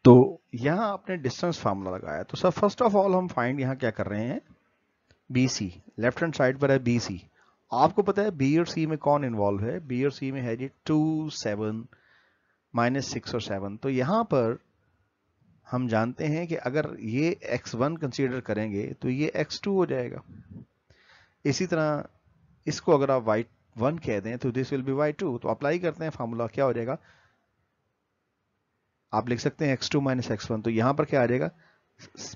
तो यहाँ आपने डिस्टेंस फार्मूला लगाया, तो सब फर्स्ट ऑफ ऑल हम फाइंड यहाँ क्या कर रहे हैं, B C, left hand side पर है बी सी। आपको पता है बी और सी में कौन इन्वॉल्व है, बी और सी में है जी 2, 7, -6 और 7। तो यहाँ पर हम जानते हैं कि अगर ये x1 कंसीडर करेंगे तो ये x2 हो जाएगा। इसी तरह इसको अगर आप y1 कह दें तो दिस विल बी y2। तो अप्लाई करते हैं फार्मूला, क्या हो जाएगा, आप लिख सकते हैं x2 - x1। तो यहाँ पर क्या आ जाएगा,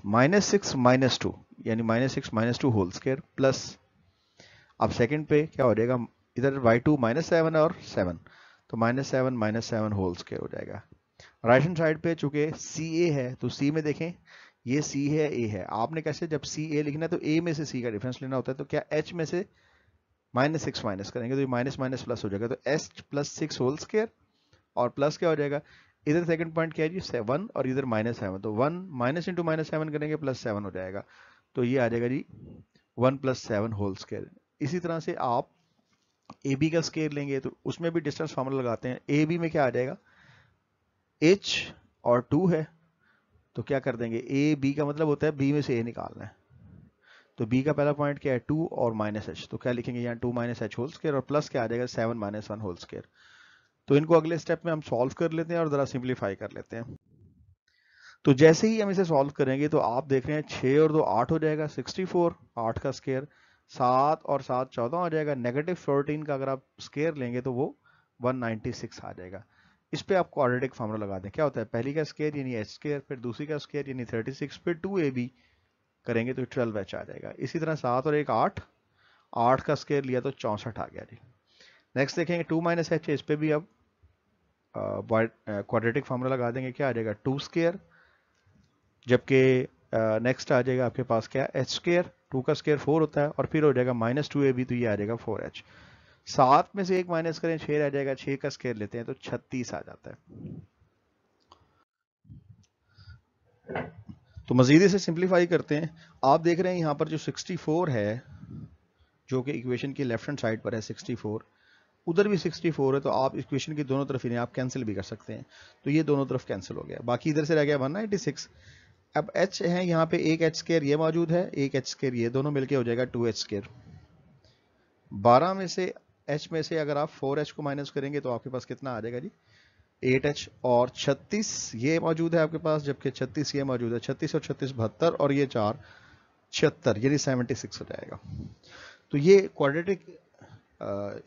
-6 - 2, यानी -6 - 2 होल स्क्वायर प्लस, अब सेकंड पे क्या हो जाएगा, इधर y2 -7 और 7, तो -7 - 7 होल स्क्वायर हो जाएगा। राइट हैंड साइड पे चूंकि सी ए है तो सी में देखें, ये सी है, ए है, आपने कैसे जब सी ए लिखना है तो ए में से सी का डिफरेंस लेना होता है, तो क्या एच में से -6 माइनस करेंगे तो ये माइनस माइनस प्लस हो जाएगा, तो एच +6 होल स्क्वायर और प्लस क्या हो जाएगा, इधर सेकंड पॉइंट क्या है जी 7 और इधर -7, तो 1 माइनस इंटू -7 करेंगे +7 हो जाएगा, तो ये आ जाएगा जी 1 + 7 होल स्क्वायर। इसी तरह से आप ए बी का स्केयर लेंगे तो उसमें भी डिस्टेंस फार्मूला लगाते हैं, ए बी में क्या आ जाएगा, h और 2 है, तो क्या कर देंगे, ए बी का मतलब होता है बी में से ए निकालना है, तो बी का पहला पॉइंट क्या है 2 और -h, तो क्या लिखेंगे यहाँ 2 - h होल स्क्वायर और प्लस क्या आ जाएगा 7 - 1 होल स्क्वायर। तो इनको अगले स्टेप में हम सॉल्व कर लेते हैं और जरा सिंप्लीफाई कर लेते हैं। तो जैसे ही हम इसे सॉल्व करेंगे तो आप देख रहे हैं 6 और 2 8 हो जाएगा 64, 8 का स्केयर, 7 और 7 14 हो जाएगा, -14 का अगर आप स्केयर लेंगे तो वो 196 आ जाएगा। इस पे आप क्वाड्रेटिक फार्मूला लगा दें, क्या होता है, पहली का स्केयर यानी h स्केयर, फिर दूसरी का स्केयर यानी 36, फिर 2ab करेंगे तो 12h आ जाएगा। इसी तरह 7 और 1 8, 8 का स्केयर लिया तो 64 आ गया जी। नेक्स्ट देखेंगे 2 - h, इस पे भी अब क्वाड्रेटिक फार्मूला लगा देंगे, क्या आ जाएगा 2 स्केयर, जबकि नेक्स्ट आ जाएगा आपके पास क्या, एच स्केयर, 2 का स्केयर 4 होता है और फिर हो जाएगा -2ab, तो ये आ जाएगा 4h। 7 में से 1 माइनस करें 6 रह जाएगा, 6 का स्केयर लेते हैं तो 36 आ जाता है। तो मजीद इसे सिंप्लीफाई करते हैं, आप देख रहे हैं यहाँ पर जो 64 है, जो कि इक्वेशन की लेफ्ट हैंड साइड पर है 64, उधर भी 64 है, तो आप इक्वेशन की दोनों तरफ इन्हें आप कैंसिल भी कर सकते हैं, तो ये दोनों तरफ कैंसिल हो गया, बाकी इधर से रह गया 196। अब h है यहाँ पे, एक h स्केयर ये मौजूद है, एक h स्केयर ये, दोनों मिलके हो जाएगा 2h स्केयर। 12 में से h में से अगर आप 4h को माइनस करेंगे तो आपके पास कितना आ जाएगा जी 8h, और 36 ये मौजूद है आपके पास, जबकि 36 ये मौजूद है, 36 और 36 72 और ये 4 76, यानी 76 हो जाएगा। तो ये क्वाड्रेटिक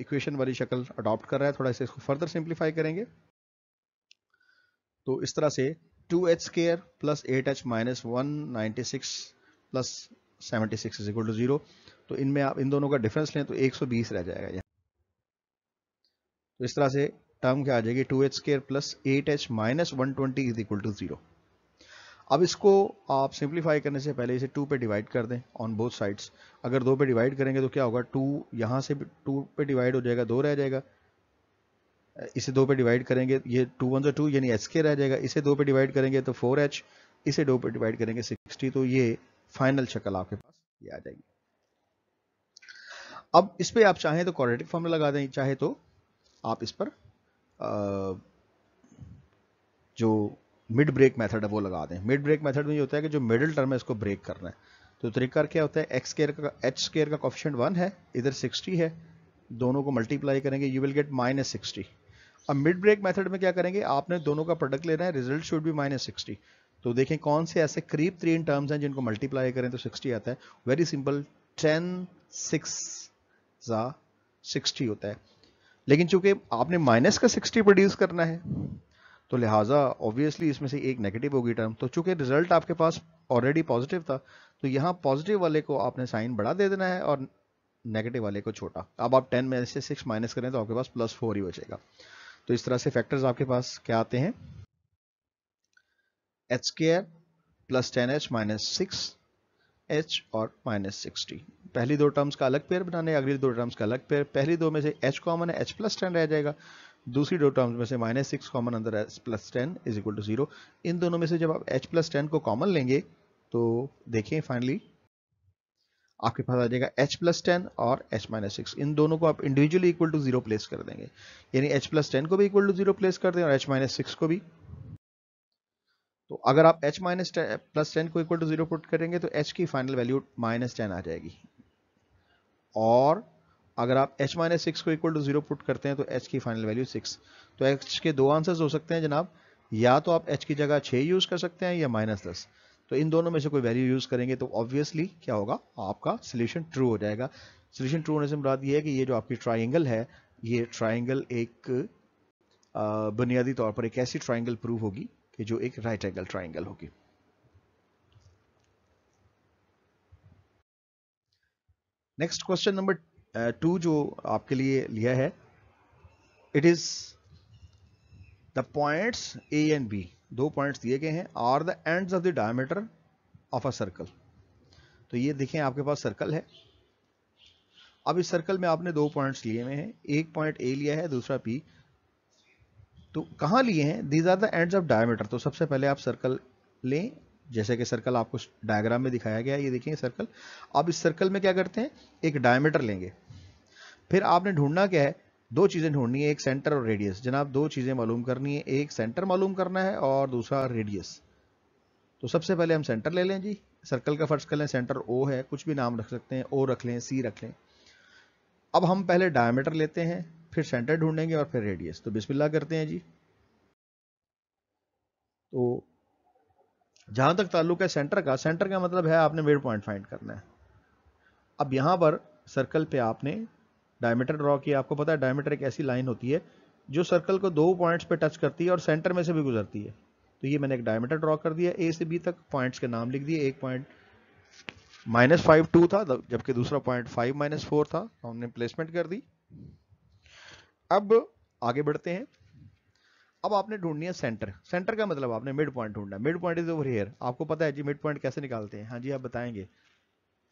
इक्वेशन वाली शक्ल अडॉप्ट कर रहा है, थोड़ा सा इसको फर्दर सिंप्लीफाई करेंगे तो इस तरह से 2h square plus 8h minus 196 प्लस 76 इज इक्वल टू 0। तो इनमें आप इन दोनों का डिफरेंस लें तो 120 रह जाएगा ये। तो इस तरह से टर्म क्या आ जाएगी 2h square plus 8h minus 120 is equal to 0। अब इसको आप सिंप्लीफाई करने से पहले इसे 2 पे डिवाइड कर दें ऑन बोथ साइड्स। अगर 2 पे डिवाइड करेंगे तो क्या होगा, 2 यहाँ से 2 पे डिवाइड हो जाएगा, 2 रह जाएगा, इसे 2 पे डिवाइड करेंगे, ये 2 1 2 यानी h के रह जाएगा, इसे 2 पे डिवाइड करेंगे तो 4h, इसे 2 पे डिवाइड करेंगे 60, तो ये फाइनल शक्ल आपके पास ये आ जाएगी। अब इस पे आप चाहें तो क्वाड्रेटिक फॉर्मूला लगा दें, चाहे तो आप इस पर जो मिड ब्रेक मेथड है वो लगा दें। मिड ब्रेक मेथड में ये होता है कि जो मिडिल टर्म है इसको ब्रेक करना है, तो तरीका क्या होता है, एक्स स्क्वायर का एच स्क्वायर का कोफिशिएंट 1 है, इधर 60 है, दोनों को मल्टीप्लाई करेंगे यू विल गेट -60। अब मिड ब्रेक मेथड में क्या करेंगे, आपने दोनों का प्रोडक्ट लेना है, रिजल्ट शुड भी -60। तो देखें कौन से ऐसे करीब 3 टर्म्स हैं जिनको मल्टीप्लाई करें तो 60 आता है, वेरी सिंपल, 10 6 60 होता है। लेकिन चूंकि आपने माइनस का 60 प्रोड्यूस करना है तो लिहाजा ऑब्वियसली इसमें से एक नेगेटिव होगी टर्म, तो चूंकि रिजल्ट आपके पास ऑलरेडी पॉजिटिव था तो यहाँ पॉजिटिव वाले को आपने साइन बड़ा दे देना है और नेगेटिव वाले को छोटा। अब आप 10 में से 6 माइनस करें तो आपके पास +4 ही बचेगा। तो इस तरह से फैक्टर्स आपके पास क्या आते हैं, H square plus 10h minus 6h और -60। पहली दो टर्म्स का अलग पेयर बनाने, अगली दो टर्म्स का अलग पेयर, पहली दो में से h कॉमन है, h + 10 रह जाएगा, दूसरी दो टर्म्स में से -6 कॉमन अंदर h + 10 इज इक्वल टू 0। इन दोनों में से जब आप h + 10 को कॉमन लेंगे तो देखें फाइनली आपके पास आ जाएगा h + 10 और h - 6, इन दोनों को आप इंडिविजुअली इक्वल टू 0 प्लेस कर देंगे, यानी h + 10 को भी इक्वल टू 0 प्लेस कर दें और h - 6 को भी। तो अगर आप h माइनस प्लस 10 को इक्वल टू 0 पुट करेंगे तो h की फाइनल वैल्यू -10 आ जाएगी, और अगर आप h माइनस 6 को इक्वल टू 0 पुट करते हैं तो h की फाइनल वैल्यू 6। तो h के दो आंसर्स हो सकते हैं जनाब, या तो आप h की जगह 6 यूज कर सकते हैं या -10। तो इन दोनों में से कोई वैल्यू यूज करेंगे तो ऑब्वियसली क्या होगा, आपका सोल्यूशन ट्रू हो जाएगा। सोल्यूशन ट्रू होने से मुराद ये है कि ये जो आपकी ट्राइंगल है, ये ट्राइंगल एक बुनियादी तौर पर एक ऐसी ट्राइंगल प्रूव होगी कि जो एक राइट एंगल ट्राइंगल होगी। नेक्स्ट क्वेश्चन नंबर 2 जो आपके लिए लिया है, it is the points A and B, दो पॉइंट्स दिए गए हैं, are the ends of the diameter of a circle. तो ये देखें आपके पास सर्कल है, अब इस सर्कल में आपने दो पॉइंट्स लिए हुए हैं, एक पॉइंट ए लिया है, दूसरा पी। तो कहां लिए हैं, these are the ends of diameter. तो सबसे पहले आप सर्कल लें, जैसे कि सर्कल आपको डायग्राम में दिखाया गया है, ये देखिए सर्कल। अब इस सर्कल में क्या करते हैं, एक डायमीटर लेंगे, फिर आपने ढूंढना क्या है, दो चीजें ढूंढनी है, एक सेंटर और रेडियस। जनाब दो चीजें मालूम करनी है, एक सेंटर मालूम करना है और दूसरा रेडियस। तो सबसे पहले हम सेंटर ले लें जी, सर्कल का फर्ज कर लें, सेंटर ओ है, कुछ भी नाम रख सकते हैं, ओ रख लें, सी रख लें। अब हम पहले डायमीटर लेते हैं, फिर सेंटर ढूंढेंगे और फिर रेडियस। तो बिस्मिल्लाह करते हैं जी। तो जहां तक ताल्लुक है सेंटर का, सेंटर का मतलब है आपने मिड पॉइंट फाइंड करना है। अब यहां पर सर्कल पे आपने डायमीटर ड्रॉ किया। आपको पता है डायमीटर एक ऐसी लाइन होती है जो सर्कल को दो पॉइंट्स पे टच करती है और सेंटर में से भी गुजरती है। तो ये मैंने एक डायमीटर ड्रॉ कर दिया, ए से बी तक पॉइंट्स के नाम लिख दिए। एक पॉइंट -5 2 था, जबकि दूसरा पॉइंट 5 - 4 था, हमने प्लेसमेंट कर दी। अब आगे बढ़ते हैं। अब आपने ढूंढनी है सेंटर। सेंटर का मतलब आपने मिड पॉइंट ढूंढना है। Mid point is over here. आपको पता है जी मिड पॉइंट कैसे निकालते हैं? हाँ जी, आप बताएंगे।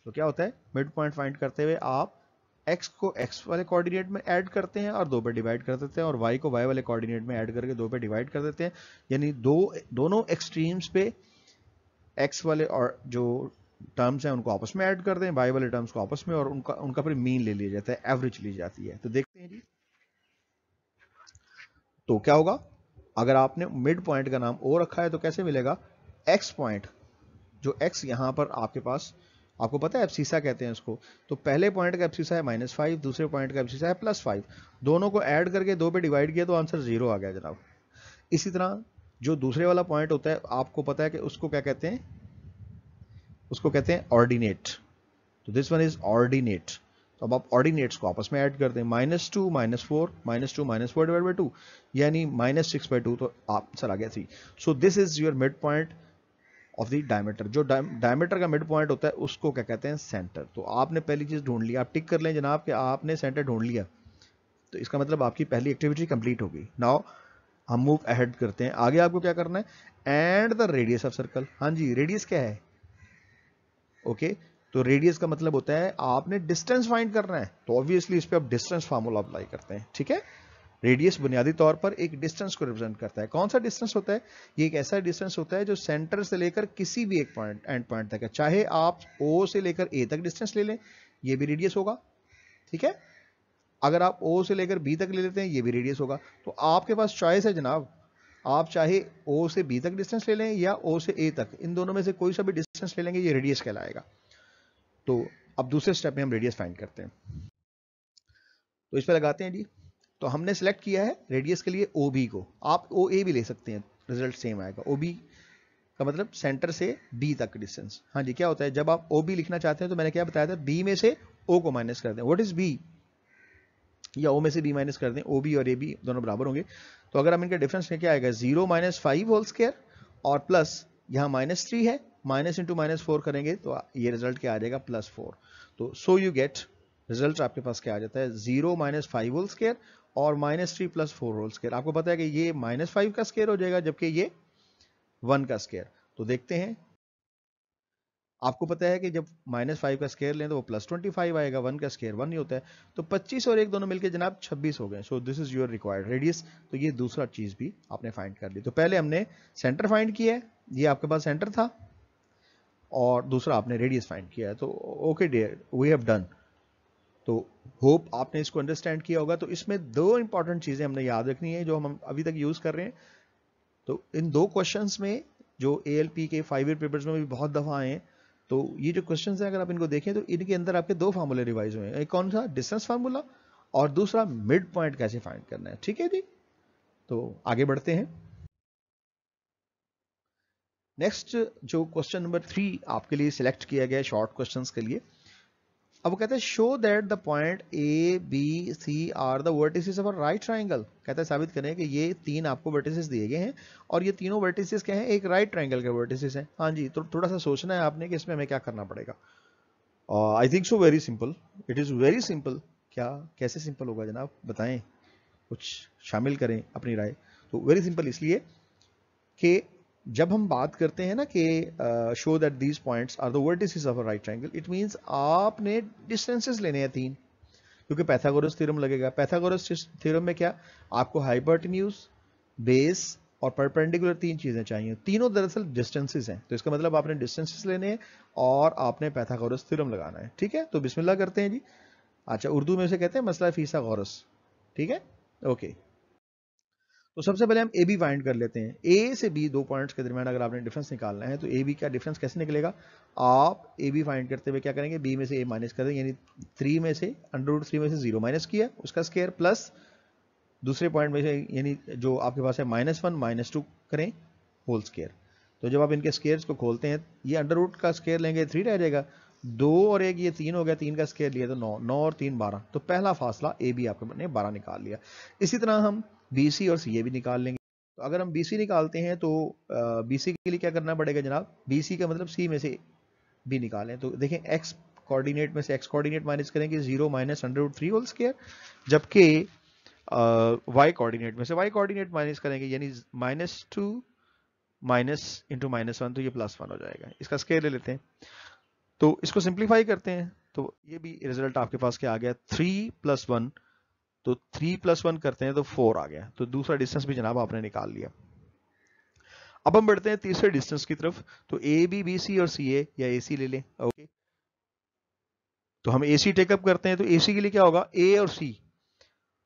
तो क्या होता है, मिड पॉइंट फाइंड करते हुए आप x को x वाले कोऑर्डिनेट में ऐड करते हैं और दो पे डिवाइड कर देते हैं, और y को y वाले कोऑर्डिनेट में ऐड करके दो पे डिवाइड कर देते हैं। यानी दोनों एक्सट्रीम्स पे x वाले और जो टर्म्स हैं उनको आपस में ऐड कर दें, y वाले टर्म्स को आपस में, और उनका उनका फिर मीन ले लिया जाता है, एवरेज ली जाती है। तो देखते हैं जी, तो क्या होगा, अगर आपने मिड पॉइंट का नाम ओ रखा है तो कैसे मिलेगा, x पॉइंट, जो x यहां पर आपके पास, आपको पता है एब्सिसा कहते हैं उसको। तो पहले पॉइंट का एब्सिसा है -5, दूसरे पॉइंट का एब्सिसा है +5। दोनों को ऐड करके दो पे डिवाइड किया तो आंसर 0 आ गया जनाब। इसी तरह जो दूसरे वाला पॉइंट होता है, आपको पता है कि उसको क्या कहते हैं, उसको कहते हैं ऑर्डिनेट। तो दिस वन इज ऑर्डिनेट। तो अब आप ऑर्डिनेट्स को आपस में ऐड कर दें, -2 -4, -2 -4 डिवाइड बाई 2, यानी -6/2। तो आंसर आ गया 3। So this is your mid point of the diameter. जो डायमीटर का मिड पॉइंट होता है उसको क्या कहते हैं, सेंटर। तो आपने पहली चीज ढूंढ लिया, आप टिक कर लें जनाब कि आपने सेंटर ढूंढ लिया। तो इसका मतलब आपकी पहली एक्टिविटी कंप्लीट होगी। नाउ हम मूव अहेड करते हैं। आगे आपको क्या करना है, and the radius of circle. हाँ जी, रेडियस क्या है, ओके तो रेडियस का मतलब होता है आपने डिस्टेंस फाइंड करना है। तो ऑब्वियसली इस पे आप डिस्टेंस फार्मूला अप्लाई करते हैं, ठीक है। रेडियस बुनियादी तौर पर एक डिस्टेंस को रिप्रेजेंट करता है। कौन सा डिस्टेंस होता है, ये एक ऐसा डिस्टेंस होता है जो सेंटर से लेकर किसी भी एक पॉइंट एंड पॉइंट तक है। चाहे आप ओ से लेकर ए तक डिस्टेंस ले लें, ये भी रेडियस होगा, ठीक है। अगर आप ओ से लेकर बी तक ले लेते हैं, ये भी रेडियस होगा। तो आपके पास चॉइस है जनाब, आप चाहे ओ से बी तक डिस्टेंस ले लें या ओ से ए तक, इन दोनों में से कोई सा भी डिस्टेंस ले लेंगे, ये रेडियस कहलाएगा। तो अब दूसरे स्टेप में हम रेडियस फाइंड करते हैं। तो इस पर लगाते हैं जी। तो हमने सेलेक्ट किया है रेडियस के लिए ओ बी को, आप ओ ए भी ले सकते हैं, रिजल्ट सेम आएगा। ओ बी का मतलब सेंटर से डी तक डिस्टेंस। हाँ जी, क्या होता है जब आप ओ बी लिखना चाहते हैं तो मैंने क्या बताया था, बी में से ओ को माइनस कर दें। व्हाट इज बी, या ओ में से बी माइनस कर दें, ओ बी और ए बी दोनों बराबर होंगे। तो अगर हम इनका डिफरेंस क्या आएगा, 0 - 5 होल स्क्वायर और प्लस यहाँ -3 है, माइनस इंटू -4 करेंगे तो ये रिजल्ट क्या आ जाएगा, +4। तो सो यू गेट, रिजल्ट आपके पास क्या आ जाता है, 0 - 5 होल स्क्वायर और -3 + 4 होल स्क्वायर। आपको पता है कि ये -5 का स्क्वायर हो जाएगा जबकि ये 1 का स्क्वायर। तो देखते हैं, आपको पता है कि जब -5 का स्क्वायर लें तो वो +25 आएगा, 1 का स्क्वायर 1 ही होता है। तो 25 और 1 दोनों मिलकर जनाब 26 हो गए। So this is your required radius. तो ये दूसरा चीज भी आपने फाइंड कर ली। तो पहले हमने सेंटर फाइंड किया है, ये आपके पास सेंटर था, और दूसरा आपने रेडियस फाइंड किया है। तो okay dear, we have done. तो होप आपने इसको अंडरस्टैंड किया होगा। तो इसमें दो इंपॉर्टेंट चीजें हमने याद रखनी है जो हम अभी तक यूज कर रहे हैं। तो इन दो क्वेश्चंस में जो ALP के 5 ईयर पेपर्स में भी बहुत दफा आए हैं। तो ये जो क्वेश्चंस हैं अगर आप इनको देखें तो इनके अंदर आपके दो फार्मूले रिवाइज हुए हैं, एक कौन सा, डिस्टेंस फार्मूला, और दूसरा मिड पॉइंट कैसे फाइंड करना है। ठीक है जी, तो आगे बढ़ते हैं। नेक्स्ट जो क्वेश्चन नंबर 3 आपके लिए सिलेक्ट किया गया है शॉर्ट क्वेश्चंस के लिए, अब वो कहते हैं show that the point A B C are the vertices of a right triangle. कहता है साबित करें कि ये तीन आपको वर्टिसेस दिए गए हैं और ये तीनों वर्टिसेस क्या हैं, एक राइट ट्राइंगल के वर्टिसेस हैं। हाँ जी, तो थोड़ा सा सोचना है आपने कि इसमें हमें क्या करना पड़ेगा। I think so very simple, it is very simple. क्या, कैसे सिंपल होगा जनाब, बताएं, कुछ शामिल करें अपनी राय। तो वेरी सिंपल इसलिए कि जब हम बात करते हैं ना कि show that these points are the vertices of a right triangle, it means आपने डिस्टेंसेस लेने हैं तीन, क्योंकि पाइथागोरस थ्योरम लगेगा। पाइथागोरस थ्योरम में क्या, आपको हाइपोटेन्यूज, बेस और परपेंडिकुलर तीन चीजें चाहिए, तीनों दरअसल डिस्टेंसेस हैं। तो इसका मतलब आपने डिस्टेंसेस लेने हैं और आपने पाइथागोरस थ्योरम लगाना है। ठीक है, तो बिस्मिल्लाह करते हैं जी। अच्छा, उर्दू में से कहते हैं मसला फीसागोरस। ठीक है, ओके। तो सबसे पहले हम ए बी फाइंड कर लेते हैं। ए से बी दो पॉइंट्स के दरमियान अगर आपने डिफरेंस निकालना है तो ए बी का डिफरेंस कैसे निकलेगा, आप ए बी फाइंड करते हुए क्या करेंगे, बी में से ए माइनस कर देंगे, यानी 3 में से √3 में से 0 माइनस किया उसका स्क्वायर, प्लस दूसरे पॉइंट में से यानी जो आपके पास है -1 -2 करें होल स्क्वायर। तो जब आप इनके स्क्वायर्स को खोलते हैं, ये अंडर का स्क्वायर लेंगे 3 रह जाएगा, 2 और 1 ये 3 हो गया, 3 का स्क्वायर लिया तो 9, 9 और 3 12। तो पहला फासला ए बी आपने 12 निकाल लिया। इसी तरह हम बी सी और सी ए भी निकाल लेंगे। तो अगर हम बी सी निकालते हैं तो बी सी के लिए क्या करना पड़ेगा जनाब, बी सी का मतलब सी में से बी निकालें। तो देखें एक्स कोऑर्डिनेट में से एक्स कोऑर्डिनेट माइनस करेंगे 0 माइनस √3 होल स्क्वायर, जबकि वाई कोऑर्डिनेट में से वाई कोऑर्डिनेट माइनस करेंगे, यानी -2 माइनस इंटू -1, तो ये +1 हो जाएगा। इसका स्क्वायर ले लेते हैं, तो इसको सिंप्लीफाई करते हैं, तो ये भी रिजल्ट आपके पास क्या आ गया, 3 + 1, तो 3 + 1 करते हैं तो 4 आ गया। तो दूसरा डिस्टेंस भी जनाब आपने निकाल लिया। अब हम बढ़ते हैं तीसरे डिस्टेंस की तरफ। तो ए बी, बी सी और सी ए या ए सी ले लें। ओके, तो हम ए सी टेकअप करते हैं। तो ए सी के लिए क्या होगा, ए और सी,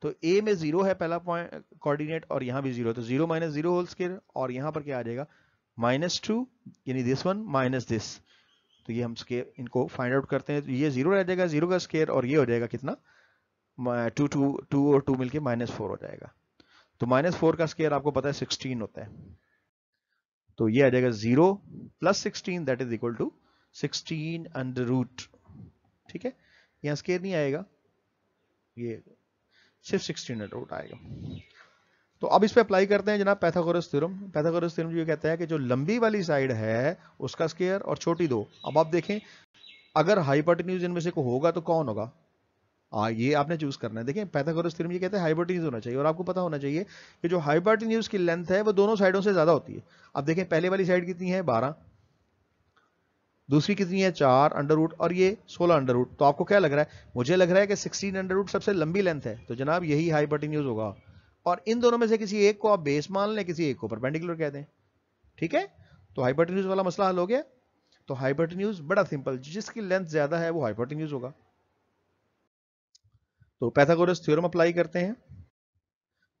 तो ए में 0 है पहला पॉइंट कोऑर्डिनेट और यहां भी 0 है, तो 0 - 0 होल स्क्वायर, और यहां पर क्या आ जाएगा -2, यानी दिस वन माइनस दिस। तो ये हम स्क्वायर इनको फाइंड आउट करते हैं, तो ये 0 रह जाएगा, 0 का स्क्वायर, और ये हो जाएगा कितना, 2 और 2 मिलके -4 हो जाएगा। तो -4 का स्क्वायर आपको पता है 16 होता है, तो ये आ जाएगा 0 + 16 दैट इज इक्वल टू 16√। ठीक है, यहां स्क्वायर नहीं आएगा, ये सिर्फ 16√, आएगा। तो अब इस पे अप्लाई करते हैं जनाब पाइथागोरस थ्योरम। पाइथागोरस थ्योरम ये कहता है कि जो लंबी वाली साइड है उसका स्क्वायर और छोटी दो। अब आप देखें, अगर हाइपोटेन्यूज इनमें से कोई होगा तो कौन होगा, ये आपने चूज करना है। देखें, पाइथागोरस थ्योरम ये कहता है हाइपोटेन्यूज होना चाहिए, और आपको पता होना चाहिए कि जो हाइपोटेन्यूज की लेंथ है वो दोनों साइडों से ज्यादा होती है। अब देखें, पहले वाली साइड कितनी है, 12, दूसरी कितनी है, 4 √ और ये 16 √ तो आपको क्या लग रहा है, मुझे लग रहा है कि 16 √ सबसे लंबी लेंथ है, तो जनाब यही हाइपोटेन्यूज होगा। और इन दोनों में से किसी एक को आप बेस मान लें, किसी एक को परपेंडिकुलर कह दें। ठीक है, तो हाइपोटेन्यूज वाला मसला हल हो गया। तो हाइपोटेन्यूज बड़ा सिंपल, जिसकी लेंथ ज्यादा है वो हाइपोटेन्यूज होगा। तो पाइथागोरस थ्योरम अप्लाई करते हैं।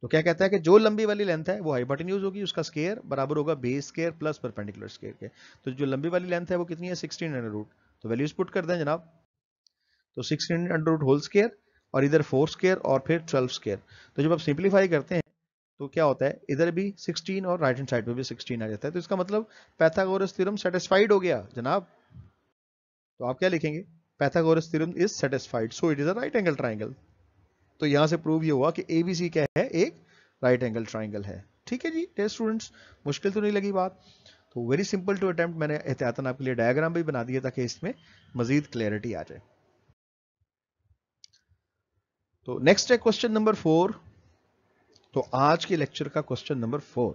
तो क्या कहता है कि जो लंबी वाली लेंथ है वो हाइपोटेन्यूज होगी, उसका स्क्वायर बराबर होगा base square plus perpendicular square के। तो जो लंबी वाली लेंथ है वो कितनी है, 16 √ तो वैल्यूज पुट कर दें जनाब। तो 16 √ होल स्क्वायर, और इधर 4 स्क्वायर और फिर 12 स्क्वायर। तो जब आप सिंप्लीफाई करते हैं तो क्या होता है, इधर भी 16 और राइट हैंड साइड पे भी 16 आ जाता है। तो इसका मतलब पाइथागोरस थ्योरम सेटिस्फाइड हो गया जनाब। तो आप क्या लिखेंगे, Pythagoras theorem is satisfied, so it is a right angle triangle. तो यहां से प्रूव ये हुआ कि एबीसी क्या है, एक राइट एंगल ट्राइंगल है। ठीक है जी, टेस्ट स्टूडेंट्स, मुश्किल तो नहीं लगी बात। तो वेरी सिंपल टू अटेम्प्ट, मैंने एहतियातन आपके लिए डायग्राम भी बना दिया ताकि इसमें मजीद क्लैरिटी आ जाए। तो नेक्स्ट है क्वेश्चन नंबर 4। तो आज के लेक्चर का क्वेश्चन नंबर 4,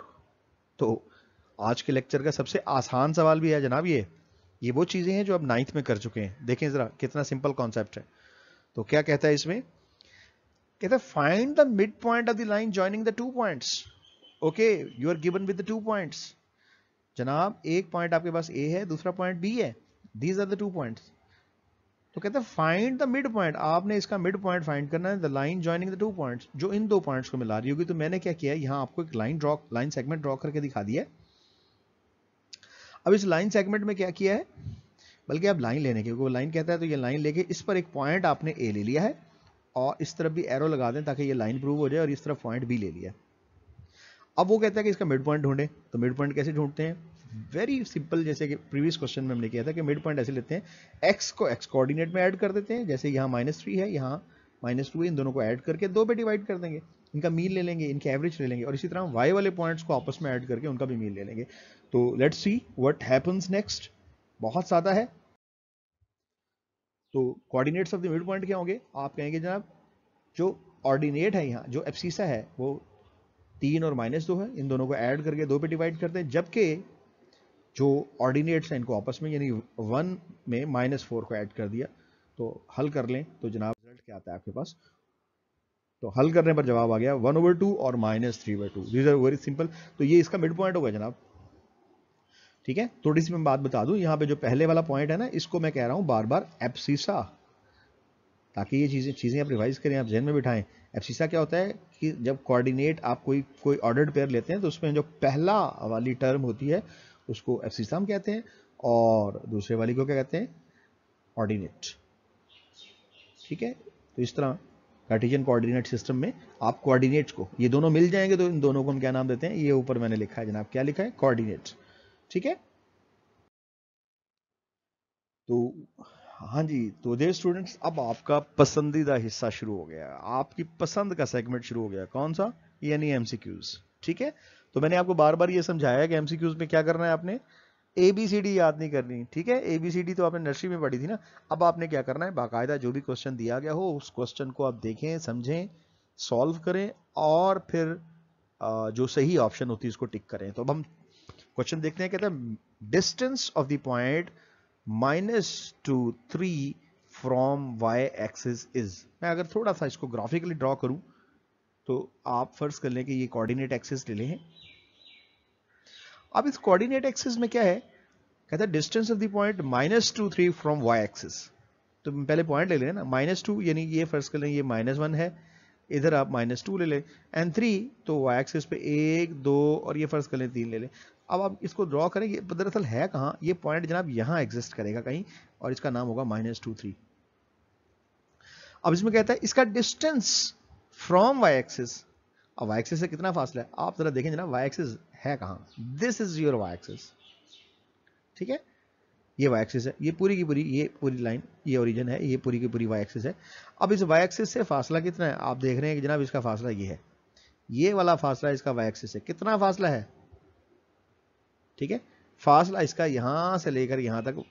तो आज के लेक्चर का सबसे आसान सवाल भी है जनाब। ये वो चीजें हैं जो अब 9th में कर चुके हैं। देखें जरा कितना सिंपल कॉन्सेप्ट है। तो क्या कहता है इसमें, कहता है find the mid point of the line joining the 2 points. Okay, you are given with the 2 points. जनाब एक पॉइंट आपके पास ए है, दूसरा पॉइंट बी है, दीज आर द 2 पॉइंट्स। तो कहता है फाइंड द मिड पॉइंट, आपने इसका मिड पॉइंट फाइंड करना है, the line joining the 2 points, जो इन दो पॉइंट्स को मिला रही होगी। तो मैंने क्या किया, यहां आपको एक लाइन सेगमेंट ड्रॉ करके दिखा दिया। अब इस लाइन सेगमेंट में क्या किया है, बल्कि आप लाइन लेने के, वो लाइन कहता है तो ये लाइन लेके इस पर एक पॉइंट आपने ए ले लिया है और इस तरफ भी एरो लगा दें ताकि ये लाइन प्रूव हो जाए, और इस तरफ पॉइंट बी ले लिया। अब वो कहता है कि इसका मिड पॉइंट ढूंढें, तो मिड पॉइंट कैसे ढूंढते हैं, वेरी सिंपल, जैसे कि प्रीवियस क्वेश्चन में हमने किया था कि मिड पॉइंट ऐसे लेते हैं, x को x कोऑर्डिनेट में ऐड कर देते हैं, जैसे यहाँ -3 है, यहाँ -2 है, इन दोनों को ऐड करके 2 पे डिवाइड कर देंगे, इनका मीन ले लेंगे, इनके एवरेज ले लेंगे, और इसी तरह y वाले पॉइंट्स को आपस में ऐड करके उनका भी मीन ले लेंगे। तो let's see what happens next. बहुत सादा है। तो coordinates of the mid point क्या होंगे, आप कहेंगे जनाब जो ऑर्डिनेट है यहाँ, जो एब्सिसा है वो 3 और -2 है, इन दोनों को ऐड करके 2 पे डिवाइड करते हैं, जबकि जो ऑर्डिनेट्स हैं इनको आपस में, यानी 1 में -4 को ऐड कर दिया। तो हल कर लें तो जनाब रिजल्ट क्या आता है आपके पास, तो हल करने पर जवाब आ गया 1/2 और -3/2। These are very simple. तो ये इसका मिड पॉइंट होगा जनाब। ठीक है, थोड़ी सी मैं बात बता दूं, यहाँ पे जो पहले वाला पॉइंट है ना, इसको मैं कह रहा हूं बार बार एब्सिसा, ताकि ये चीजें आप रिवाइज करें, आप जहन में बिठाएं। एब्सिसा क्या होता है कि जब कोऑर्डिनेट आप कोई ऑर्डर्ड पेयर लेते हैं तो उसमें जो पहला वाली टर्म होती है उसको एब्सिसा हम कहते हैं, और दूसरे वाली को क्या कहते हैं, ऑर्डिनेट। ठीक है, तो इस तरह कार्टेशियन कोऑर्डिनेट सिस्टम में आप कोऑर्डिनेट्स को, ये दोनों मिल जाएंगे तो इन दोनों को हम क्या नाम देते हैं, ये ऊपर मैंने लिखा है जनाब, क्या लिखा है, कोऑर्डिनेट्स। ठीक है, तो हाँ जी, तो देयर स्टूडेंट्स, अब आपका पसंदीदा हिस्सा शुरू हो गया, आपकी पसंद का सेगमेंट शुरू हो गया। कौन सा, यानी एमसीक्यूज। ठीक है, तो मैंने आपको बार बार ये समझाया कि एमसीक्यूज में क्या करना है, आपने एबीसीडी याद नहीं करनी। ठीक है, एबीसीडी तो आपने नर्सरी में पढ़ी थी ना। अब आपने क्या करना है, बाकायदा जो भी क्वेश्चन दिया गया हो उस क्वेश्चन को आप देखें, समझें, सॉल्व करें, और फिर जो सही ऑप्शन होती है उसको टिक करें। तो अब हम क्वेश्चन देखते हैं, कहता है distance of the point -2 3 from y axis is. मैं अगर थोड़ा सा इसको ग्राफिकली ड्रॉ करूं तो आप फर्ज कर लें कि ये कोऑर्डिनेट एक्सिस ले लें। अब इस कोऑर्डिनेट एक्सिस में क्या है, कहता है distance of the point -2 3 from y axis. तो पहले पॉइंट ले लें ना, -2 यानी ये फर्ज कर लें ये -1 है, इधर आप -2 ले लें, एंड 3 तो y एक्सिस पे 1 2 और ये फर्ज कर लें 3 ले लें। अब आप इसको ड्रॉ करें, ये दरअसल है कहाँ, ये पॉइंट जनाब यहाँ एग्जिस्ट करेगा कहीं, और इसका नाम होगा -2 3। अब इसमें कहता है इसका डिस्टेंस फ्रॉम y एक्सिस। अब y एक्सिस से कितना फासला है, आप जरा देखें जनाब, y एक्सिस है कहाँ, this is your y axis. ठीक है, ये y एक्सिस है, ये पूरी की पूरी, ये पूरी लाइन, ये ओरिजिन है, ये पूरी की पूरी y एक्सिस है। अब इस y एक्सिस से फासला कितना है, आप देख रहे हैं कि जनाब इसका फासला ये है, ये वाला फासला इसका y एक्सिस से कितना फासला है। ठीक है, फासला इसका यहां से लेकर यहां तक,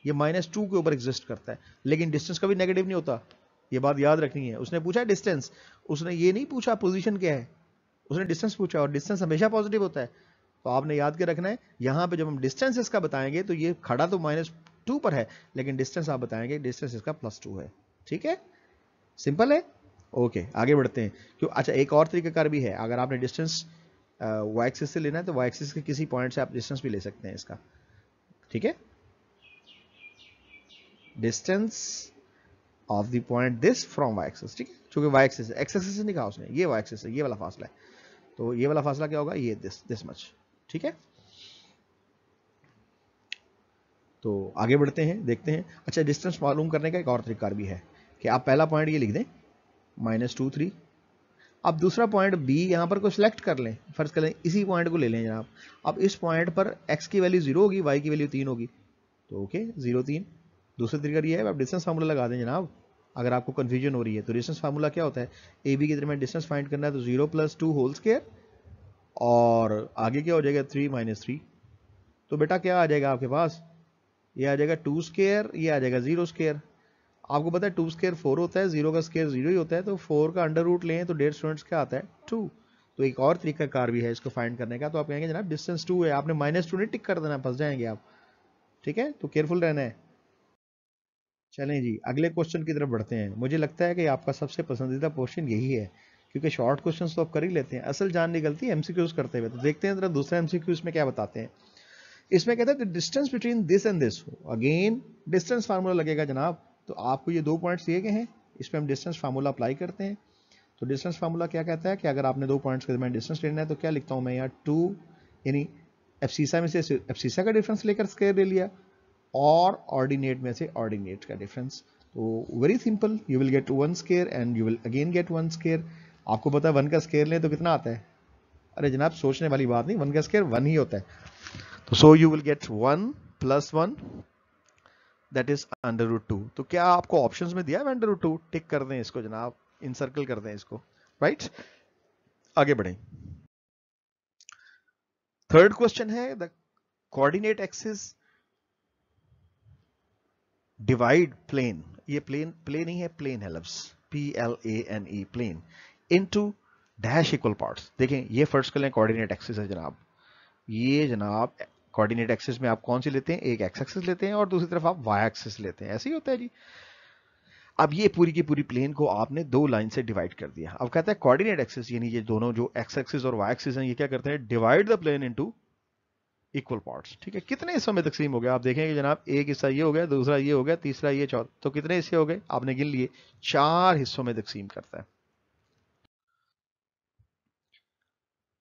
ये -2 के ऊपर एग्जिस्ट करता है, लेकिन डिस्टेंस कभी नेगेटिव नहीं होता, ये बात याद रखनी है। उसने पूछा डिस्टेंस, उसने ये नहीं पूछा पोजीशन क्या है, उसने डिस्टेंस पूछा, और डिस्टेंस हमेशा पॉजिटिव होता है। तो आपने याद के रखना है, यहां पे जब हम डिस्टेंस इसका बताएंगे तो ये खड़ा तो -2 पर है, लेकिन डिस्टेंस आप बताएंगे डिस्टेंस इसका +2 है। ठीक है, सिंपल है। ओके, आगे बढ़ते हैं। क्यों, अच्छा एक और तरीकाकार भी है, अगर आपने डिस्टेंस y एक्सिस से लेना है तो y एक्सिस के किसी पॉइंट से आप डिस्टेंस भी ले सकते हैं इसका। ठीक है, distance of the point this from y axis. ठीक है, चूंकि y एक्सिस है, x एक्सिस से नहीं कहा उसने, ये y एक्सिस है, ये वाला फासला है, तो ये वाला फासला क्या होगा, ये दिस मच। ठीक है, तो आगे बढ़ते हैं, देखते हैं। अच्छा, डिस्टेंस मालूम करने का एक और तरीका भी है कि आप पहला पॉइंट ये लिख दें -2 3, अब दूसरा पॉइंट B यहां पर को सिलेक्ट कर लें, फर्ज कर लें इसी पॉइंट को ले लें जनाब। अब इस पॉइंट पर x की वैल्यू 0 होगी, y की वैल्यू 3 होगी, तो ओके 0 3। दूसरा तरीका ये है, आप डिस्टेंस फार्मूला लगा दें जनाब, अगर आपको कंफ्यूजन हो रही है। तो डिस्टेंस फार्मूला क्या होता है, AB के दरमियान डिस्टेंस फाइंड करना है, तो 0 + 2 होल स्क्वायर, और आगे क्या हो जाएगा 3 - 3। तो बेटा क्या आ जाएगा आपके पास, ये आ जाएगा 2 स्क्वायर, ये आ जाएगा 0 स्क्वायर। आपको पता है 2 स्क्वायर 4 होता है, 0 का स्क्वायर 0 ही होता है, तो 4 का अंडर रूट लें तो डेयर स्टूडेंट्स क्या आता है 2। तो एक और तरीका कार भी है इसको फाइंड करने का। तो आप कहेंगे जनाब डिस्टेंस 2 है, आपने -2 नहीं टिक कर देना, फंस जाएंगे आप। ठीक है, तो केयरफुल रहना है। चलें जी, अगले क्वेश्चन की तरफ बढ़ते हैं। मुझे लगता है कि आपका सबसे पसंदीदा क्वेश्चन यही है, क्योंकि शॉर्ट क्वेश्चन तो आप कर ही लेते हैं, असल जान निकलती है एमसीक्यूज करते हुए। तो देखते हैं जरा दूसरा एमसीक्यूज में क्या बताते हैं। इसमें कहता है distance between this and this, again distance formula लगेगा जनाब। तो आपको ये 2 पॉइंट्स दिए गए हैं, इस पर हम डिस्टेंस फार्मूला अप्लाई करते हैं। तो डिस्टेंस फार्मूला क्या कहता है कि अगर आपने 2 पॉइंट्स के दरमियान डिस्टेंस लेना है तो क्या लिखता हूं मैं यहाँ 2, यानी एब्सिसा में से एब्सिसा का डिफरेंस लेकर स्क्वायर ले लिया, और ऑर्डिनेट में से ऑर्डिनेट का डिफरेंस। तो very simple, you will get 1 square and you will again get 1 square. आपको पता है 1 का स्क्वायर लें तो कितना आता है? अरे जनाब सोचने वाली बात नहीं, 1 का स्क्वायर 1 ही होता है। तो so you will get 1 + 1 that is √2। तो क्या आपको ऑप्शंस में दिया है √2? टिक कर दें इसको जनाब, इनसर्कल कर दें इसको, राइट। आगे बढ़ें। थर्ड क्वेश्चन है, the coordinate axis divide plane, ये प्लेन ही है, प्लेन है लफ्ज, PLANE, plane, into dash equal parts. देखें ये फर्स्ट कर लें कोऑर्डिनेट एक्सिस है जनाब, ये जनाब कोऑर्डिनेट एक्सिस में आप कौन सी लेते हैं? एक एक्स एक्सिस लेते हैं और दूसरी तरफ आप वाई एक्सिस लेते हैं, ऐसे ही होता है जी। अब ये पूरी की पूरी प्लेन को आपने दो लाइन से डिवाइड कर दिया। अब कहता है कोऑर्डिनेट एक्सिस, यानी ये दोनों जो एक्स एक्सिस और वाई एक्सिस हैं, ये क्या करते हैं? Divide the plane into equal parts. ठीक है, कितने हिस्सों में तकसीम हो गया? आप देखेंगे जनाब, एक हिस्सा ये हो गया, दूसरा ये हो गया, तीसरा ये, चौथा, तो कितने हिस्से हो गए? आपने गिन लिए, 4 हिस्सों में तकसीम करता है।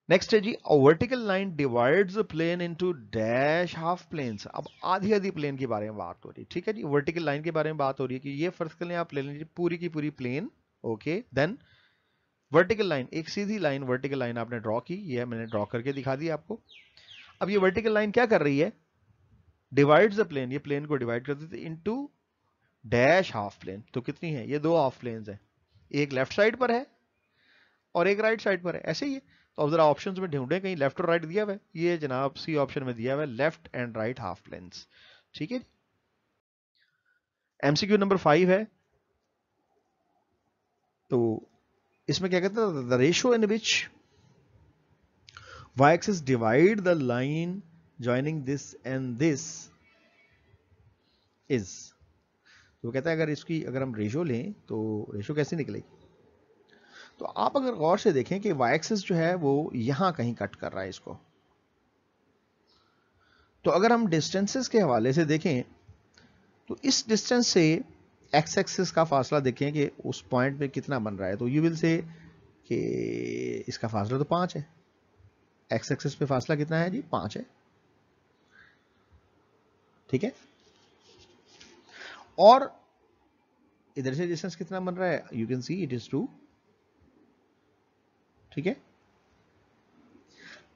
नेक्स्ट है जी, vertical line divides the plane into dash half planes. अब आधी आधी प्लेन के बारे में बात हो रही है। ठीक है जी, वर्टिकल लाइन के बारे में बात हो रही है कि ये फर्ज कर लें आप ले लीजिए पूरी की पूरी plane, okay. Then vertical line, एक सीधी लाइन वर्टिकल लाइन आपने ड्रॉ की, ये मैंने ड्रॉ करके दिखा दी आपको। अब ये वर्टिकल लाइन क्या कर रही है? डिवाइड्स द प्लेन, ये प्लेन को डिवाइड कर देती है इनटू डैश हाफ प्लेन। तो कितनी है? ये 2 हाफ प्लेन्स हैं, एक लेफ्ट साइड पर है और एक राइट साइड पर है, ऐसे ही है। तो अब जरा ऑप्शंस में ढूंढे, कहीं लेफ्ट और राइट दिया हुआ है, ये जनाब सी ऑप्शन में दिया हुआ है, left and right half planes. ठीक है, एमसीक्यू नंबर 5 है। तो इसमें क्या कहते हैं? The ratio in which y axis divide the line joining this and this is। तो कहता है अगर इसकी अगर हम रेशियो लें तो रेशियो कैसे निकलेगी? तो आप अगर गौर से देखें कि y एक्सिस जो है वो यहां कहीं कट कर रहा है इसको। तो अगर हम डिस्टेंसेस के हवाले से देखें तो इस डिस्टेंस से x एक्सिस का फासला देखें कि उस पॉइंट पे कितना बन रहा है। तो यू विल से कि इसका फासला तो 5 है, x एक्सिस पे फासला कितना है जी? 5 है। ठीक है, और इधर से डिस्टेंस कितना बन रहा है? You can see it is 2। ठीक है,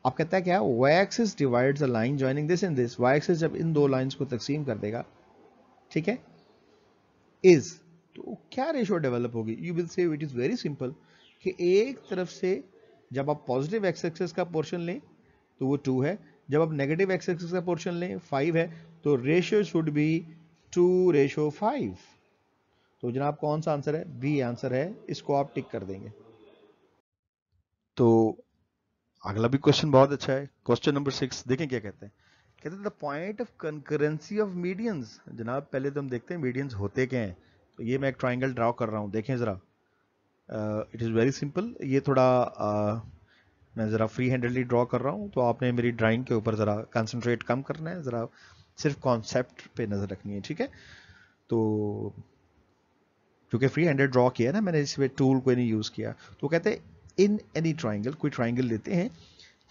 आप कहता है क्या? y axis divides the line joining this and this. y axis जब इन दो लाइंस को तकसीम कर देगा, ठीक है, इज, तो क्या रेशियो डेवलप होगी? You will say it is very simple कि एक तरफ से जब आप पॉजिटिव x एक्सिस का पोर्शन लें तो वो 2 है, जब आप नेगेटिव x एक्सिस का पोर्शन लें 5 है, तो रेशियो शुड बी 2:5। तो जनाब कौन सा आंसर है? बी आंसर है, इसको आप टिक कर देंगे। तो अगला भी क्वेश्चन बहुत अच्छा है, क्वेश्चन नंबर 6। देखें क्या कहते हैं। कहते हैं the point of concurrency of medians. जनाब पहले तो हम देखते हैं मीडियंस होते क्या हैं। तो ये मैं एक ट्राइंगल ड्रॉ कर रहा हूं, देखें जरा, इट इज़ वेरी सिंपल। ये थोड़ा मैं ज़रा फ्री हैंडली ड्रॉ कर रहा हूँ, तो आपने मेरी ड्राइंग के ऊपर ज़रा कंसंट्रेट कम करना है, ज़रा सिर्फ कॉन्सेप्ट पे नज़र रखनी है। ठीक है, तो क्योंकि फ्री हैंडेड ड्रॉ किया ना मैंने, इसमें टूल कोई नहीं यूज़ किया। तो कहते हैं इन एनी ट्राइंगल, कोई ट्राइंगल लेते हैं,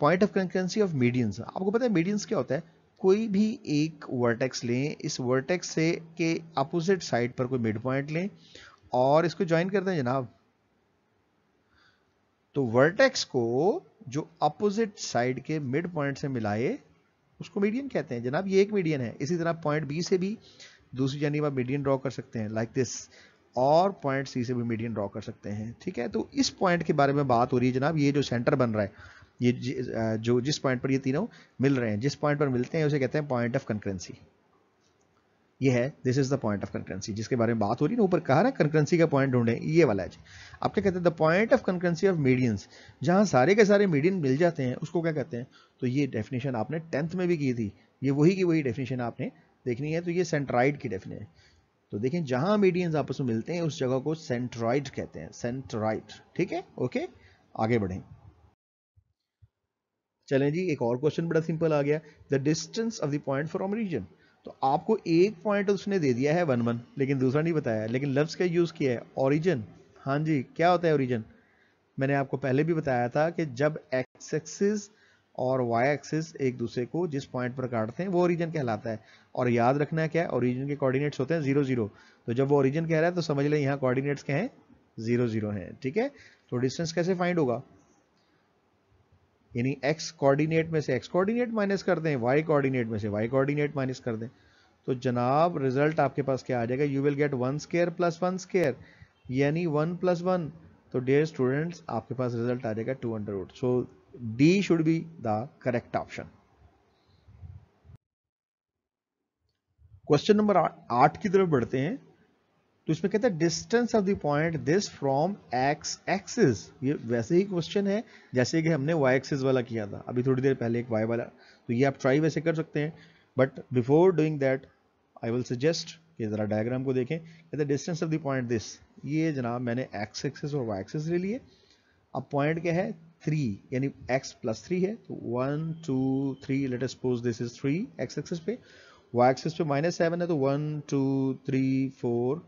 point of concurrency of medians. आपको पता है मीडियंस क्या होता है? कोई भी एक वर्टेक्स लें, इस वर्टेक्स से के अपोजिट साइड पर कोई मिड पॉइंट लें और इसको ज्वाइन कर दें जनाब। तो वर्टेक्स को जो अपोजिट साइड के मिड पॉइंट से मिलाए उसको मीडियन कहते हैं जनाब। ये एक मीडियन है। इसी तरह पॉइंट बी से भी दूसरी जानिब आप मीडियन ड्रॉ कर सकते हैं लाइक दिस, और पॉइंट सी से भी मीडियन ड्रॉ कर सकते हैं। ठीक है, तो इस पॉइंट के बारे में बात हो रही है जनाब। ये जो सेंटर बन रहा है, ये जो जिस पॉइंट पर ये तीनों मिल रहे हैं, जिस पॉइंट पर मिलते हैं उसे कहते हैं पॉइंट ऑफ कंकरेंसी। ये है, this is the point of concurrency जिसके बारे में बात हो रही है ना। ऊपर कहा ना कंकरेंसी का पॉइंट ढूंढे, ये वाला है। आप क्या कहते हैं? The point of concurrency of medians, जहां सारे के सारे मीडियन मिल जाते हैं उसको क्या कहते हैं? तो ये डेफिनेशन आपने 10th में भी की थी, ये वही की वही डेफिनेशन आपने देखनी है। तो ये सेंट्राइड की डेफिनेशन। तो देखें जहां मीडियंस आपस में मिलते हैं उस जगह को सेंट्राइड कहते हैं, सेंट्राइड। ठीक है, ओके, आगे बढ़ें। चलें जी, एक और क्वेश्चन बड़ा सिंपल आ गया। The distance of the point from region. तो आपको एक पॉइंट उसने दे दिया है 1 1, लेकिन दूसरा नहीं बताया, लेकिन लफ्ज का यूज किया है ओरिजिन। हाँ जी, क्या होता है ओरिजिन? मैंने आपको पहले भी बताया था कि जब एक्स एक्सिस और वाई एक्सिस एक दूसरे को जिस पॉइंट पर काटते हैं वो ओरिजिन कहलाता है। और याद रखना है क्या, ओरिजिन के कोऑर्डिनेट्स होते हैं 0 0। तो जब वो ओरिजिन कह रहा है तो समझ लें यहाँ कोऑर्डिनेट्स क्या हैं, 0 0 हैं। ठीक है, तो डिस्टेंस कैसे फाइंड होगा, यानी x कोऑर्डिनेट में से x कोऑर्डिनेट माइनस कर दें, y कोऑर्डिनेट में से y कोऑर्डिनेट माइनस कर दें, तो जनाब रिजल्ट आपके पास क्या आ जाएगा, you will get 1 square plus 1 square यानी 1 प्लस 1। तो डियर स्टूडेंट्स आपके पास रिजल्ट आ जाएगा 2 root. So D should be the correct option. Question number 8 की तरफ बढ़ते हैं। तो इसमें कहता है distance of the point this from x axis. ये वैसे ही क्वेश्चन है जैसे कि हमने वाई एक्सिस वाला किया था अभी थोड़ी देर पहले, एक वाई वाला। तो ये आप ट्राई वैसे कर सकते हैं, but before doing that I will suggest कि जरा डायग्राम को देखें। कहते हैं distance of the point this, ये जनाब मैंने एक्स एक्सिस और वाई एक्सिस ले लिए। अब पॉइंट क्या है 3, यानी x प्लस 3 है, तो 1 2 3, let us suppose this is 3 x axis पे, y एक्सिस पे -7 है, तो 1 2 3 4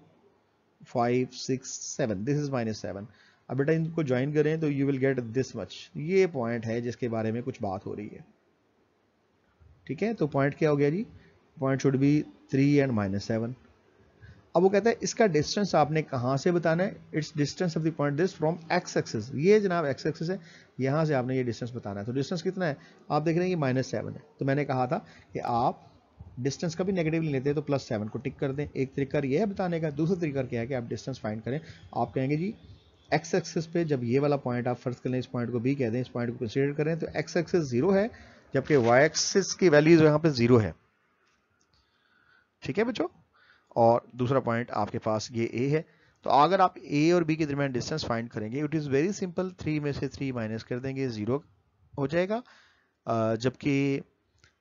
5 6 7, दिस इज -7। अब बेटा इनको ज्वाइन करें तो you will get this much. ये पॉइंट है जिसके बारे में कुछ बात हो रही है। ठीक है, तो पॉइंट क्या हो गया जी, पॉइंट शुड बी 3 एंड -7। अब वो कहता है इसका डिस्टेंस आपने कहां से बताना है, it's distance of the point this from x axis. ये जनाब एक्स एक्सिस है, यहां से आपने ये डिस्टेंस बताना है। तो डिस्टेंस कितना है, आप देख रहे हैं ये -7 है। तो मैंने कहा था कि आप डिस्टेंस का भी नेगेटिव लेते हैं तो +7 को टिक कर दें। एक तरीका ये है बताने का, दूसरा तरीका क्या है कि आप डिस्टेंस फाइंड करें। आप कहेंगे जी एक्स एक्सिस पे जब ये वाला पॉइंट आप फर्ज कर लें, इस पॉइंट को बी कह दें, इस पॉइंट को कंसीडर करें, तो एक्स एक्सिस 0 है जबकि वाई एक्सिस की वैल्यूज यहाँ पे 0 है। ठीक है बच्चों, और दूसरा पॉइंट आपके पास ये ए है। तो अगर आप ए और बी के दरमियान डिस्टेंस फाइंड करेंगे, इट इज़ वेरी सिंपल, 3 में से 3 माइनस कर देंगे, 0 हो जाएगा। जबकि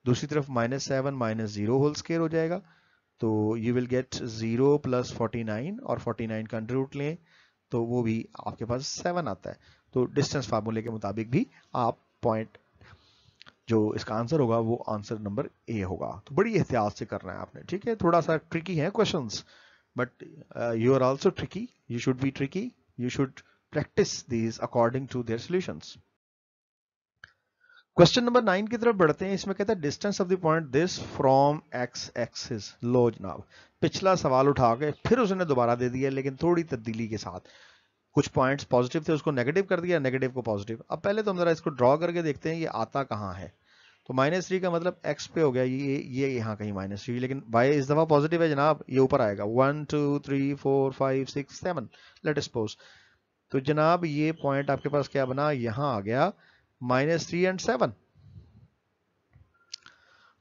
दूसरी तरफ -7 -0 होल स्क्वायर हो जाएगा। तो यू विल गेट 0 + 49, और 49 का अंडर रूट लें तो वो भी आपके पास 7 आता है। तो डिस्टेंस फार्मूले के मुताबिक भी आप पॉइंट जो इसका आंसर होगा वो आंसर नंबर ए होगा। तो बड़ी एहतियात से करना है आपने। ठीक है, थोड़ा सा ट्रिकी है questions, but you are also tricky, you should be tricky, you should practice these according to their solutions. Question number 9 की तरफ बढ़ते हैं। इसमें कहता है distance of the point this from x axis. लो जनाब, पिछला सवाल उठा के फिर उसने दोबारा दे दिया, लेकिन थोड़ी तब्दीली के साथ। कुछ पॉइंट्स पॉजिटिव थे उसको नेगेटिव कर दिया, नेगेटिव को पॉजिटिव। अब पहले तो हम जरा इसको ड्रॉ करके देखते हैं ये आता कहाँ है। तो -3 का मतलब x पे हो गया, ये यहाँ कहीं -3, लेकिन y इस दफा पॉजिटिव है जनाब, ये ऊपर आएगा 1 2 3 4 5 6 7, लेट अस सपोज। तो जनाब ये पॉइंट आपके पास क्या बना, यहां आ गया -3 एंड 7।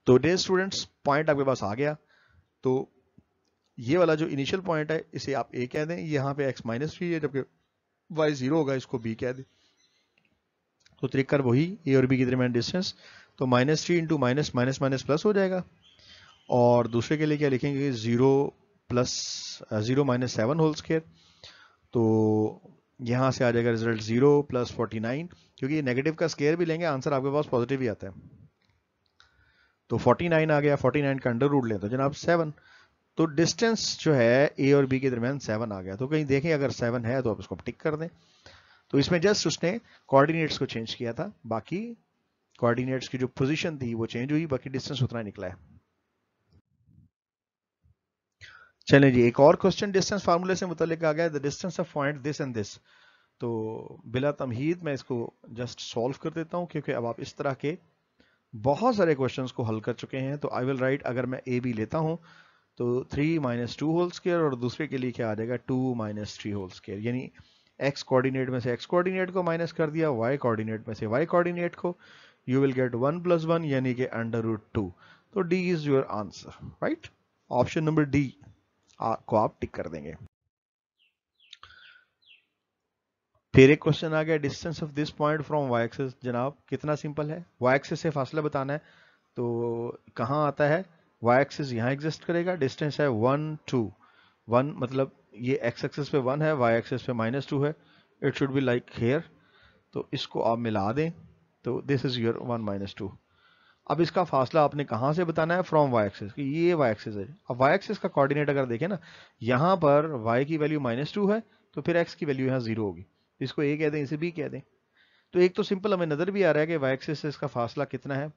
तो डियर स्टूडेंट्स पॉइंट आपके पास आ गया। तो ये वाला जो इनिशियल पॉइंट है इसे आप a कह दें, यहाँ पे x -3 है जबकि y 0 होगा, इसको b कह दें। तो तरीका वही, a और b के दरमियान डिस्टेंस। तो -3 into minus minus minus plus हो जाएगा। और दूसरे के लिए क्या लिखेंगे, 0 + 0 - 7 होल स्क्वायर। तो यहां से आ जाएगा रिजल्ट 0 + 49, क्योंकि नेगेटिव का स्क्वायर भी लेंगे आंसर आपके पास पॉजिटिव ही आता है। तो 49 आ गया, 49 का अंडर रूट लें तो जनाब 7। तो डिस्टेंस जो है ए और बी के दरमियान 7 आ गया। तो कहीं देखें अगर 7 है तो आप इसको टिक कर दें। तो इसमें जस्ट उसने कोऑर्डिनेट्स को चेंज किया था, बाकी कोऑर्डिनेट्स की जो पोजीशन थी वो चेंज हुई, बाकी डिस्टेंस उतना निकला है। चलें जी, एक और क्वेश्चन डिस्टेंस फार्मूले से मुतालिक आ गया, the distance of point this and this. तो बिला तमहीद मैं इसको जस्ट सॉल्व कर देता हूं, क्योंकि अब आप इस तरह के बहुत सारे क्वेश्चंस को हल कर चुके हैं। तो आई विल राइट, अगर मैं ए बी लेता हूं तो 3 - 2 होल स्क्वायर, और दूसरे के लिए क्या आ जाएगा 2 - 3 होल स्क्वायर, यानी एक्स कोऑर्डिनेट में से एक्स कोऑर्डिनेट को माइनस कर दिया, वाई कोऑर्डिनेट में से वाई कोऑर्डिनेट को। यू विल गेट 1 + 1 यानी कि √2। तो D is your answer, right. Option number D को आप टिक कर देंगे। फिर एक क्वेश्चन आ गया, distance of this point from y axis. जनाब कितना सिंपल है, वाई एक्सिस से फासला बताना है। तो कहाँ आता है, वाई एक्सिस यहाँ एग्जिस्ट करेगा, डिस्टेंस है 1 2 1, मतलब ये एक्स एक्सिस पे 1 है, वाई एक्सिस पे -2 है। It should be like here. तो इसको आप मिला दें तो दिस इज योर 1 - 2। अब इसका फासला आपने कहाँ से बताना है, फ्रॉम वाई एक्सिस। ये वाई एक्सिस है। अब वाई एक्सिस का कोऑर्डिनेट अगर देखें ना, यहाँ पर वाई की वैल्यू -2 है, तो फिर एक्स की वैल्यू यहाँ 0 होगी। इसको ए कह दें, इसे बी कह दें। तो एक तो सिंपल हमें नजर भी आ रहा है कि वाई एक्सिस से इसका फासला कितना है,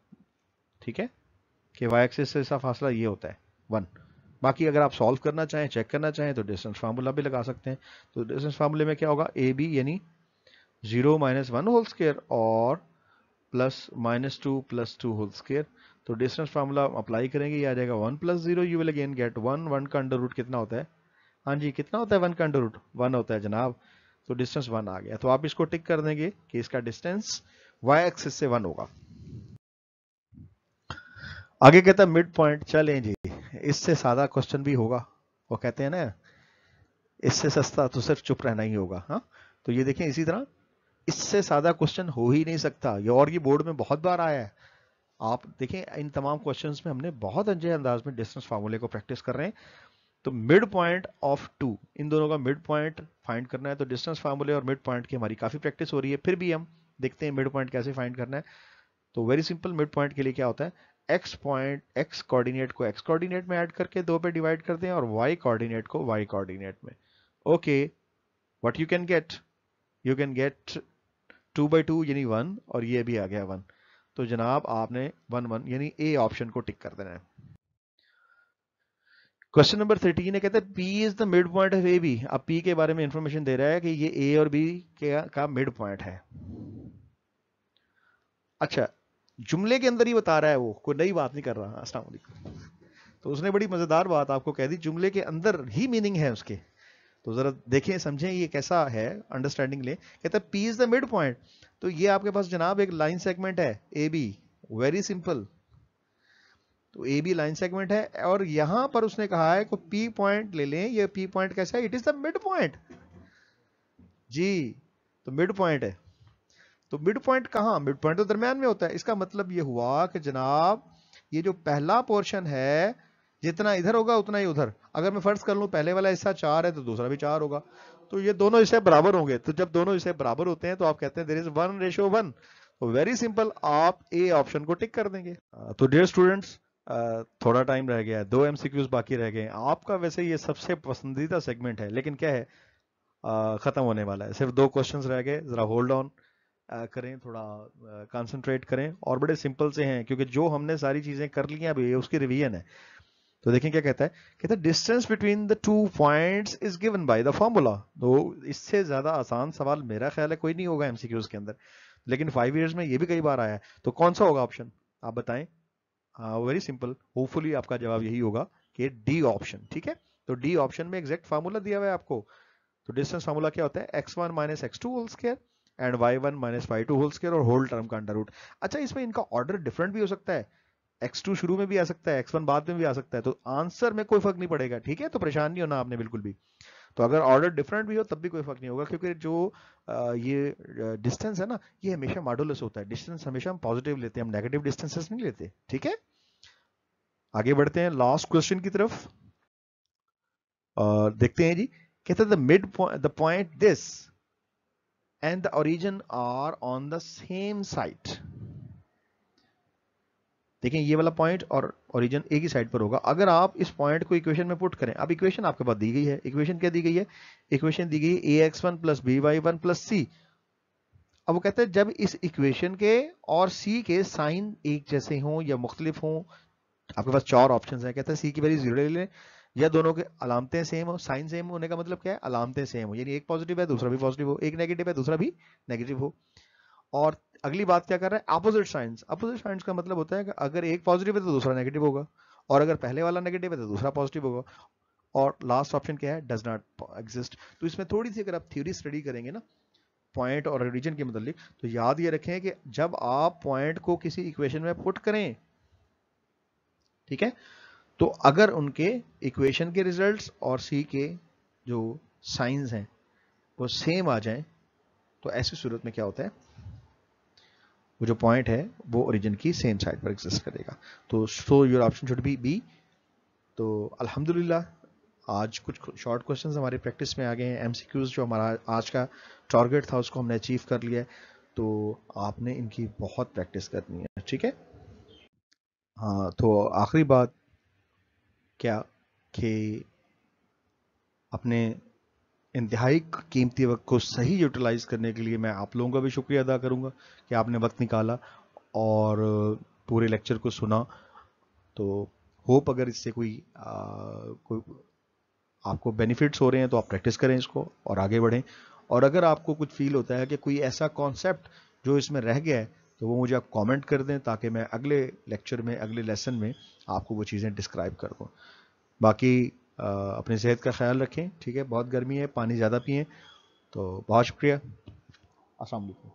ठीक है, कि वाई एक्सिस से इसका फासला ये होता है 1। बाकी अगर आप सॉल्व करना चाहें, चेक करना चाहें, तो डिस्टेंस फार्मूला भी लगा सकते हैं। तो डिस्टेंस फार्मूले में क्या होगा, ए बी यानी 0 - 1 होल स्क्वायर और प्लस -2 + 2 होल स्क्वायर। तो डिस्टेंस फार्मूला अप्लाई करेंगे, ये आ जाएगा 1 + 0, यू विल अगेन गेट 1। 1 का अंडर रूट कितना होता है, हाँ जी कितना होता है 1 का अंडर रूट 1 होता है जनाब। तो डिस्टेंस 1 आ गया, तो आप इसको टिक कर देंगे कि इसका डिस्टेंस वाई एक्सिस से 1 होगा। आगे कहता है मिड पॉइंट। चलें जी, इससे सादा क्वेश्चन भी होगा, वो कहते हैं ना इससे सस्ता तो सिर्फ चुप रहना ही होगा। हाँ, तो ये देखें इसी तरह इससे सादा क्वेश्चन हो ही नहीं सकता, ये और ये बोर्ड में बहुत बार आया है। आप देखें इन तमाम क्वेश्चंस में हमने बहुत अच्छे अंदाज में डिस्टेंस फार्मूले को प्रैक्टिस कर रहे हैं। तो मिड पॉइंट ऑफ टू, इन दोनों का मिड पॉइंट फाइंड करना है, तो डिस्टेंस फार्मूले और मिड पॉइंट की हमारी काफी प्रैक्टिस हो रही है। फिर भी हम देखते हैं मिड पॉइंट कैसे फाइंड करना है। तो वेरी सिंपल, मिड पॉइंट के लिए क्या होता है, एक्स पॉइंट एक्स कोऑर्डिनेट को एक्स कोऑर्डिनेट में ऐड करके 2 पे डिवाइड कर दें और वाई कोऑर्डिनेट को वाई कोऑर्डिनेट में। Okay, what you can get 2/2 यानी 1 और ये भी आ गया 1। तो जनाब आपने 1 1 यानी ए ऑप्शन को टिक कर देना है। क्वेश्चन नंबर 13 है, कहते हैं P is the mid point of A B. अब P के बारे में इंफॉर्मेशन दे रहा है कि ये A और B का मिड पॉइंट है। अच्छा, जुमले के अंदर ही बता रहा है, वो कोई नई बात नहीं कर रहा। अस्सलाम वालेकुम। तो उसने बड़ी मजेदार बात आपको कह दी, जुमले के अंदर ही मीनिंग है उसके। तो जरा देखें समझें ये कैसा है, अंडरस्टैंडिंग ले। कहता है P is the mid point, तो ये आपके पास जनाब एक लाइन सेगमेंट है ए बी, वेरी सिंपल। तो ए बी लाइन सेगमेंट है और यहां पर उसने कहा है को पी पॉइंट ले लें। ये पी पॉइंट कैसा है, it is the mid point जी। तो मिड पॉइंट है, तो मिड पॉइंट कहां, मिड पॉइंट तो दरमियान में होता है। इसका मतलब ये हुआ कि जनाब ये जो पहला पोर्शन है जितना इधर होगा उतना ही उधर। अगर मैं फर्ज कर लूं पहले वाला हिस्सा 4 है तो दूसरा भी 4 होगा, तो ये दोनों हिस्से बराबर होंगे। तो जब दोनों हिस्से बराबर होते हैं तो आप कहते हैं देयर इज 1:1। तो वेरी सिंपल, आप ए ऑप्शन को टिक कर देंगे। तो डियर स्टूडेंट्स, थोड़ा टाइम रह गया है, 2 एमसीक्यूज बाकी रह गए हैं। आपका वैसे ये सबसे पसंदीदा सेगमेंट है, लेकिन क्या है खत्म होने वाला है, सिर्फ 2 क्वेश्चंस रह गए। जरा होल्ड ऑन करें, थोड़ा कंसंट्रेट करें, और बड़े सिंपल से हैं क्योंकि जो हमने सारी चीजें कर ली हैं अभी उसकी रिवीजन है। तो देखें क्या कहता है, कहता है distance between the 2 points is given by the formula. तो इससे ज्यादा आसान सवाल मेरा ख्याल है कोई नहीं होगा एमसीक्यूज के अंदर, लेकिन 5 इयर्स में ये भी कई बार आया है। तो कौन सा होगा ऑप्शन, आप बताएं। हाँ वेरी सिंपल, होपफुली आपका जवाब यही होगा कि डी ऑप्शन, ठीक है। तो डी ऑप्शन में एग्जैक्ट फार्मूला दिया हुआ है आपको। तो डिस्टेंस फार्मूला क्या होता है, x1 - x2 whole square and y1 - y2 whole square और होल टर्म का अंडर रूट। अच्छा, इसमें इनका ऑर्डर डिफरेंट भी हो सकता है, x2 शुरू में भी आ सकता है, x1 बाद में भी आ सकता है, तो आंसर में कोई फर्क नहीं पड़ेगा, ठीक है। तो परेशान नहीं होना आपने बिल्कुल भी। तो अगर ऑर्डर डिफरेंट भी हो तब भी कोई फर्क नहीं होगा, क्योंकि जो ये डिस्टेंस है ना, ये हमेशा मॉडुलस होता है। डिस्टेंस हमेशा हम पॉजिटिव लेते हैं, हम नेगेटिव डिस्टेंसेस नहीं लेते, ठीक है। आगे बढ़ते हैं लास्ट क्वेश्चन की तरफ और देखते हैं जी। कहते हैं the point this and the origin are on the same side. देखें ये वाला पॉइंट और ओरिजिन एक ही साइड पर होगा। अगर आप इस पॉइंट को इक्वेशन में पुट करें, अब इक्वेशन आपके पास दी गई है, इक्वेशन क्या दी गई है, इक्वेशन दी गई है ax1 + by1 + c। अब वो कहते हैं जब इस इक्वेशन के और c के साइन एक जैसे हों या मुख्तलिफ हों, आपके पास 4 ऑप्शन है। कहता है सी की वैल्यू 0 ले लें या दोनों के अलामतें सेम हो। साइन सेम होने का मतलब क्या है, अलामतें सेम हो, यानी एक पॉजिटिव है दूसरा भी पॉजिटिव हो, एक नेगेटिव है दूसरा भी नेगेटिव हो। और अगली बात क्या कर रहा है, अपोजिट साइंस। अपोजिट साइंस का मतलब होता है कि अगर एक पॉजिटिव है तो दूसरा नेगेटिव होगा, और अगर पहले वाला नेगेटिव है तो दूसरा पॉजिटिव होगा। और लास्ट ऑप्शन क्या है, डज नॉट एग्जिस्ट। तो इसमें थोड़ी सी अगर आप थ्योरी स्टडी करेंगे ना पॉइंट और रीजन के मतलब, तो याद ये रखें कि जब आप पॉइंट को किसी इक्वेशन में पुट करें, ठीक है, तो अगर उनके इक्वेशन के रिजल्ट्स और सी के जो साइंस हैं वो सेम आ जाएं, तो ऐसी सूरत में क्या होता है, वो जो पॉइंट है वो ओरिजिन की सेम साइड पर एग्जिस्ट करेगा। तो so your option should be B. तो अल्हम्दुलिल्लाह आज कुछ शॉर्ट क्वेश्चंस हमारे प्रैक्टिस में आ गए हैं। एमसीक्यूज जो हमारा आज का टारगेट था उसको हमने अचीव कर लिया है। तो आपने इनकी बहुत प्रैक्टिस करनी है, ठीक है। हाँ, तो आखिरी बात क्या कि अपने इंतहाई कीमती वक्त को सही यूटिलाइज करने के लिए मैं आप लोगों का भी शुक्रिया अदा करूंगा कि आपने वक्त निकाला और पूरे लेक्चर को सुना। तो होप अगर इससे कोई आपको बेनिफिट्स हो रहे हैं तो आप प्रैक्टिस करें इसको और आगे बढ़ें। और अगर आपको कुछ फील होता है कि कोई ऐसा कॉन्सेप्ट जो इसमें रह गया है तो वो मुझे आप कमेंट कर दें ताकि मैं अगले लेक्चर में अगले लेसन में आपको वो चीज़ें डिस्क्राइब कर दूँ। बाकी अपनी सेहत का ख्याल रखें, ठीक है, बहुत गर्मी है, पानी ज़्यादा पिएं। तो बहुत शुक्रिया, अस्सलाम वालेकुम।